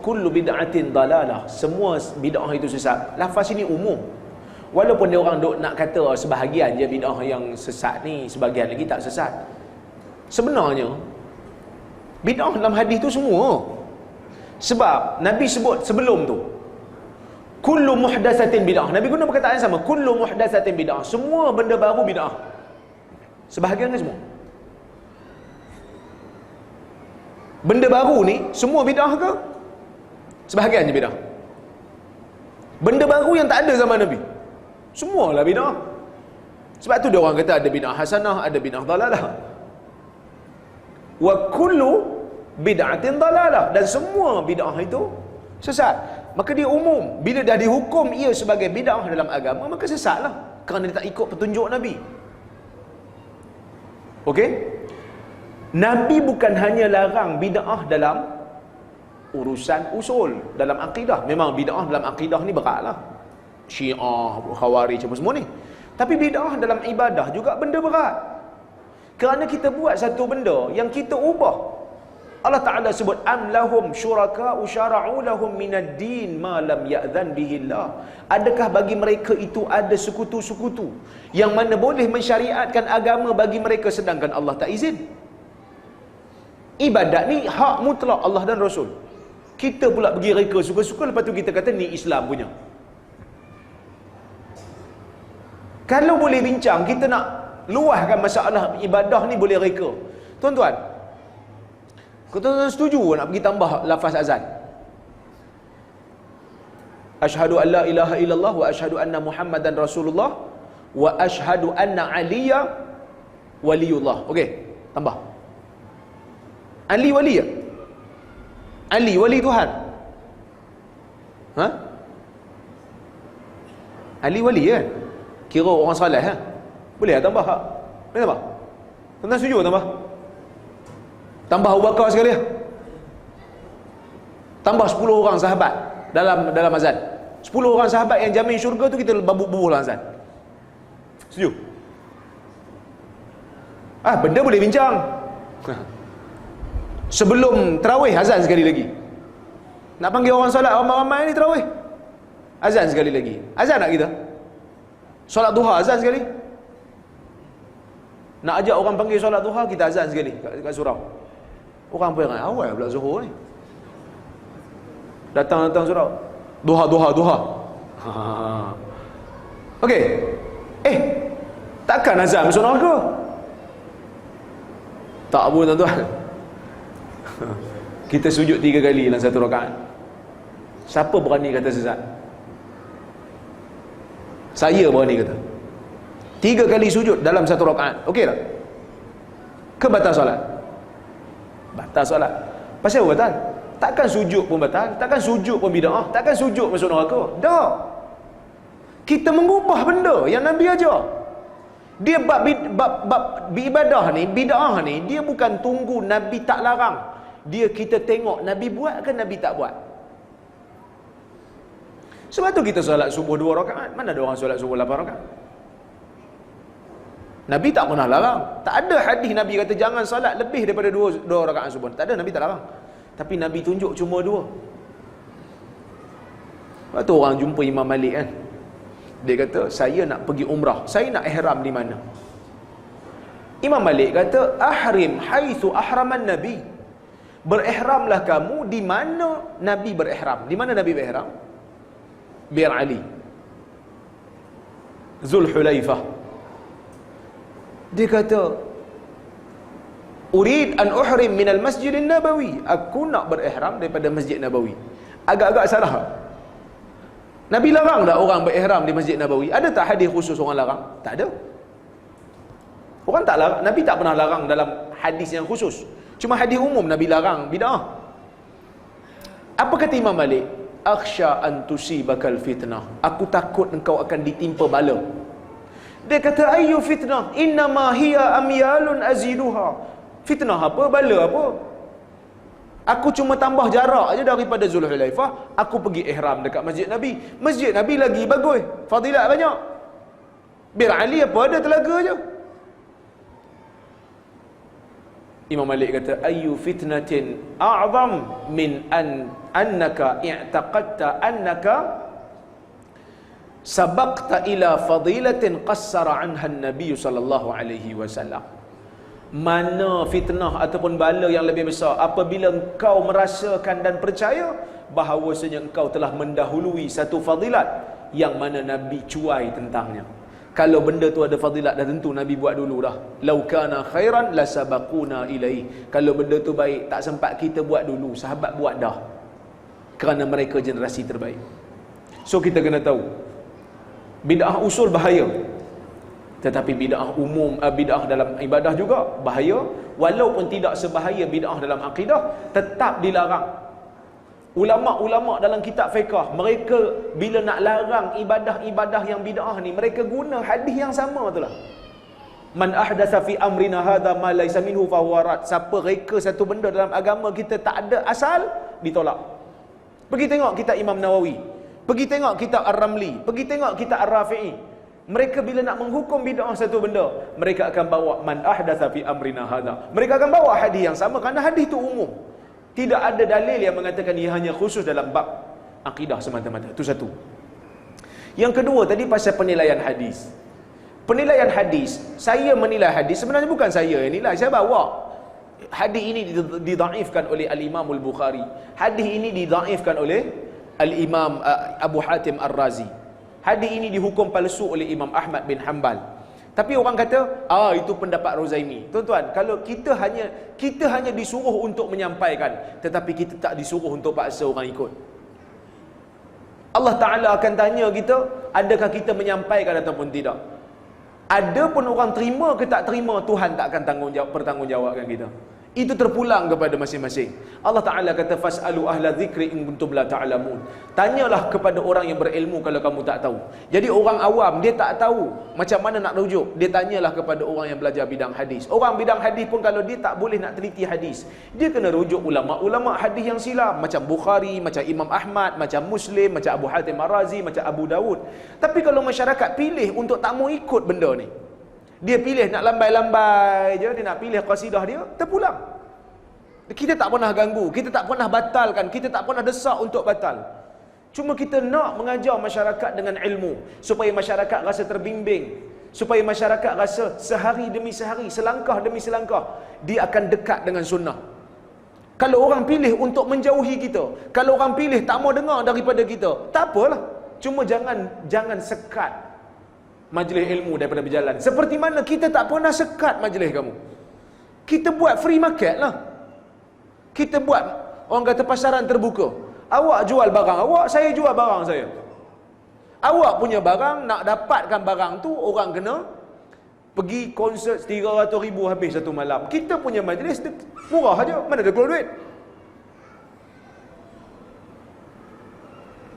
kullu bid'atin dalalah, semua bid'ah itu sesat. Lafaz ini umum. Walaupun dia orang duk nak kata sebahagian je bid'ah yang sesat ni, sebahagian lagi tak sesat. Sebenarnya bid'ah dalam hadis tu semua. Sebab Nabi sebut sebelum tu kullu muhdatsatin bid'ah. Nabi guna perkataan sama, kullu muhdatsatin bid'ah. Semua benda baru bid'ah. Sebahagian ke semua? Benda baru ni semua bid'ah ke? Sebahagian je bid'ah. Benda baru yang tak ada zaman Nabi, semualah bid'ah. Sebab tu dia orang kata ada bid'ah hasanah, ada bid'ah dalalah. Wa kullu bid'atin dalalah, dan semua bid'ah itu sesat. Maka dia umum. Bila dah dihukum ia sebagai bid'ah dalam agama, maka sesatlah, kerana dia tak ikut petunjuk Nabi. Okey? Nabi bukan hanya larang bid'ah dalam urusan usul, dalam akidah. Memang bid'ah dalam akidah ni beratlah. Syiah, Khawarij apa semua ni. Tapi bid'ah dalam ibadah juga benda berat. Kerana kita buat satu benda yang kita ubah. Allah Ta'ala sebut am lahum syuraka'u syara'u lahum minad din ma lam ya'zan bihi Allah. Adakah bagi mereka itu ada sekutu-sekutu yang mana boleh mensyariatkan agama bagi mereka sedangkan Allah tak izin? Ibadat ni hak mutlak Allah dan Rasul. Kita pula pergi reka suka-suka, lepas tu kita kata ni Islam punya. Kalau boleh bincang, kita nak luahkan masalah ibadah ni boleh reka. Tuan-tuan, tuan-tuan setuju nak pergi tambah lafaz azan? Asyhadu an la ilaha illallah wa asyhadu anna Muhammadan Rasulullah wa asyhadu anna Aliya waliyullah. Okey, tambah. Ali wali ya? Ali wali Tuhan. Ha? Ali wali kan? Kira orang saleh ha? Boleh tak tambah? Boleh tambah? Tuan-tuan setuju tambah? Tambah Abu Bakar sekali ya? Tambah 10 orang sahabat dalam azan. 10 orang sahabat yang jamin syurga tu kita babu-bubuh dalam azan. Setuju? Benda boleh bincang. Sebelum tarawih azan sekali lagi. Nak panggil orang solat ramai-ramai ni tarawih, azan sekali lagi. Azan nak kita? Solat duha azan sekali. Nak ajak orang panggil solat duha, kita azan sekali kat surau. Orang pun ingat awal pula Zuhur ni. Datang surau. Duha. Okey. Takkan azan masuk neraka? Tak pun tuan-tuan. Kita sujud 3 kali dalam satu rakaat. Siapa berani kata sesat? Saya berani kata 3 kali sujud dalam satu rakaat. Okey tak? Ke batal solat? Batal solat. Pasal apa batal? Takkan sujud pun batal, takkan sujud pun bid'ah, takkan sujud masuk neraka. Dah. Kita mengubah benda yang Nabi ajar. Dia bab ibadah ni, bid'ah ni, dia bukan tunggu Nabi tak larang. Dia kita tengok Nabi buat ke Nabi tak buat. Sebab tu kita solat subuh 2 rakaat. Mana ada orang solat subuh 8 rakaat? Nabi tak pernah larang. Tak ada hadis Nabi kata jangan solat lebih daripada 2 rakaat subuh. Tak ada, Nabi tak larang. Tapi Nabi tunjuk cuma 2. Lepas tu orang jumpa Imam Malik kan. Dia kata, saya nak pergi umrah, saya nak ihram di mana? Imam Malik kata, ahrim haitsu ahraman Nabi. Berihramlah kamu di mana Nabi berihram. Di mana Nabi berihram? Bir Ali, Zulhulaifah. Dia kata, urid an uhrim minal masjidin nabawi. Aku nak berihram daripada Masjid Nabawi. Agak-agak salah. Nabi larang tak orang berihram di Masjid Nabawi? Ada tak hadis khusus orang larang? Tak ada. Orang tak larang. Nabi tak pernah larang dalam hadis yang khusus. Cuma hadis umum Nabi larang bid'ah. Apa kata Imam Malik? Akhsha an tusibakal fitnah. Aku takut engkau akan ditimpa bala. Dia kata, ayyu fitnah? Innama hiya amyalun aziduha. Fitnah apa? Bala apa? Aku cuma tambah jarak aja daripada Zulhulaifah, aku pergi ihram dekat Masjid Nabi. Masjid Nabi lagi bagus, fadilat banyak. Bir Ali apa ada telaga je. Imam Malik kata, ayyu fitnatin a'zam min an annaka i'taqadta annaka sabaqta ila fadilatin qassara anha an-nabiy sallallahu alaihi wasallam. Mana fitnah ataupun bala yang lebih besar apabila engkau merasakan dan percaya bahawasanya engkau telah mendahului satu fadilat yang mana Nabi cuai tentangnya. Kalau benda tu ada fadilat dah tentu Nabi buat dulu dah. Lau kana khairan lasabaquna ilaihi. Kalau benda tu baik, tak sempat kita buat dulu, sahabat buat dah. Kerana mereka generasi terbaik. So kita kena tahu, bid'ah usul bahaya. Tetapi bid'ah umum, bid'ah dalam ibadah juga bahaya. Walaupun tidak sebahaya bid'ah dalam akidah, tetap dilarang. Ulama-ulama dalam kitab fiqh, mereka bila nak larang ibadah-ibadah yang bid'ah ni, mereka guna hadis yang sama tu lah. Man ahdatsa fi amrina hadza ma laysa minhu fa huwa rad. Siapa reka satu benda dalam agama kita tak ada asal, ditolak. Pergi tengok kitab Imam Nawawi, pergi tengok kitab Ar-Ramli, pergi tengok kitab Ar-Rafi'i. Mereka bila nak menghukum bid'ah satu benda, mereka akan bawa man ahdatsa fi amrina hadza. Mereka akan bawa hadis yang sama kerana hadis itu umum. Tidak ada dalil yang mengatakan ia hanya khusus dalam bab akidah semata-mata. Itu satu. Yang kedua tadi pasal penilaian hadis. Penilaian hadis, saya menilai hadis, sebenarnya bukan saya yang nilai, saya bawa. Hadis ini didaifkan oleh Al-Imam Al-Bukhari. Hadis ini didaifkan oleh Al-Imam Abu Hatim Ar-Razi. Hadis ini dihukum palsu oleh Imam Ahmad bin Hanbal. Tapi orang kata, itu pendapat Rozaimi. Tuan-tuan, kalau kita hanya disuruh untuk menyampaikan, tetapi kita tak disuruh untuk paksa orang ikut. Allah Ta'ala akan tanya kita, adakah kita menyampaikan ataupun tidak. Ada pun orang terima ke tak terima, Tuhan tak akan bertanggungjawabkan kita. Itu terpulang kepada masing-masing. Allah Ta'ala kata, fas'alu ahla dzikri in kuntum la ta'lamun. Tanyalah kepada orang yang berilmu kalau kamu tak tahu. Jadi orang awam, dia tak tahu macam mana nak rujuk, dia tanyalah kepada orang yang belajar bidang hadis. Orang bidang hadis pun kalau dia tak boleh nak teliti hadis, dia kena rujuk ulama-ulama hadis yang silam, macam Bukhari, macam Imam Ahmad, macam Muslim, macam Abu Hatim Ar-Razi, macam Abu Dawud. Tapi kalau masyarakat pilih untuk tak mau ikut benda ni, dia pilih nak lambai-lambai je, dia nak pilih qasidah dia, terpulang. Kita tak pernah ganggu, kita tak pernah batalkan, kita tak pernah desak untuk batal. Cuma kita nak mengajar masyarakat dengan ilmu, supaya masyarakat rasa terbimbing, supaya masyarakat rasa sehari demi sehari, selangkah demi selangkah, dia akan dekat dengan sunnah. Kalau orang pilih untuk menjauhi kita, kalau orang pilih tak mau dengar daripada kita, tak apalah. Cuma jangan sekat majlis ilmu daripada berjalan. Seperti mana kita tak pernah sekat majlis kamu. Kita buat free market lah. Kita buat, orang kata, pasaran terbuka. Awak jual barang awak, saya jual barang saya. Awak punya barang, nak dapatkan barang tu, orang kena pergi konsert 300,000 habis satu malam. Kita punya majlis murah aja, mana ada keluar duit.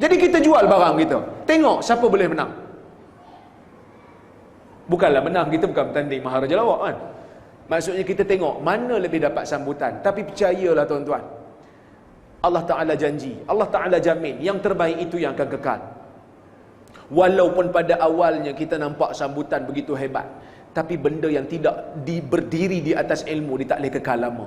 Jadi kita jual barang kita, tengok siapa boleh menang. Bukanlah menang, kita bukan bertanding Maharaja Lawak kan. Maksudnya kita tengok mana lebih dapat sambutan. Tapi percayalah tuan-tuan, Allah Ta'ala janji, Allah Ta'ala jamin, yang terbaik itu yang akan kekal. Walaupun pada awalnya kita nampak sambutan begitu hebat, tapi benda yang tidak berdiri di atas ilmu, dia tak boleh kekal lama.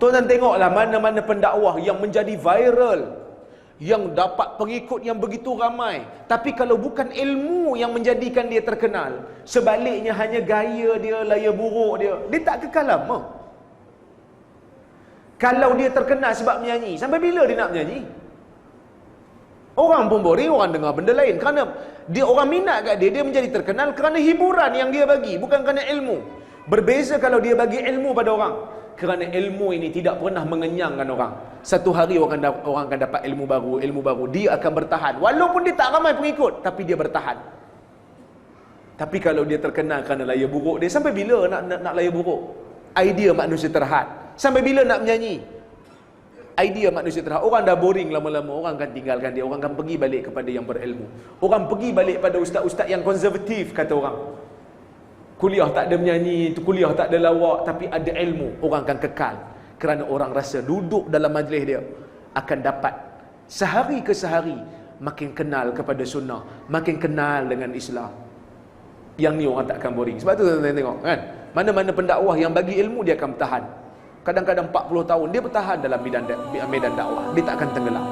Tuan-tuan tengoklah mana-mana pendakwah yang menjadi viral, yang dapat pengikut yang begitu ramai, tapi kalau bukan ilmu yang menjadikan dia terkenal, sebaliknya hanya gaya dia, laya buruk dia tak kekal lama. Kalau dia terkenal sebab menyanyi, sampai bila dia nak menyanyi? Orang pun boring, orang dengar benda lain. Kerana dia, orang minat kat dia menjadi terkenal kerana hiburan yang dia bagi, bukan kerana ilmu. Berbeza kalau dia bagi ilmu pada orang. Kerana ilmu ini tidak pernah mengenyangkan orang. Satu hari orang akan dapat ilmu baru. Dia akan bertahan. Walaupun dia tak ramai pengikut, tapi dia bertahan. Tapi kalau dia terkenal kerana laya buruk dia, sampai bila nak laya buruk? Idea manusia terhad. Sampai bila nak menyanyi? Idea manusia terhad. Orang dah boring lama-lama, orang akan tinggalkan dia. Orang akan pergi balik kepada yang berilmu. Orang pergi balik pada ustaz-ustaz yang konservatif, kata orang. Kuliah tak ada menyanyi, kuliah tak ada lawak, tapi ada ilmu, orang akan kekal. Kerana orang rasa duduk dalam majlis dia akan dapat sehari ke sehari makin kenal kepada sunnah, makin kenal dengan Islam. Yang ni orang tak akan boring. Sebab tu tuan-tuan tengok kan, mana-mana pendakwah yang bagi ilmu, dia akan bertahan. kadang-kadang 40 tahun dia bertahan dalam medan dakwah, dia tak akan tenggelam.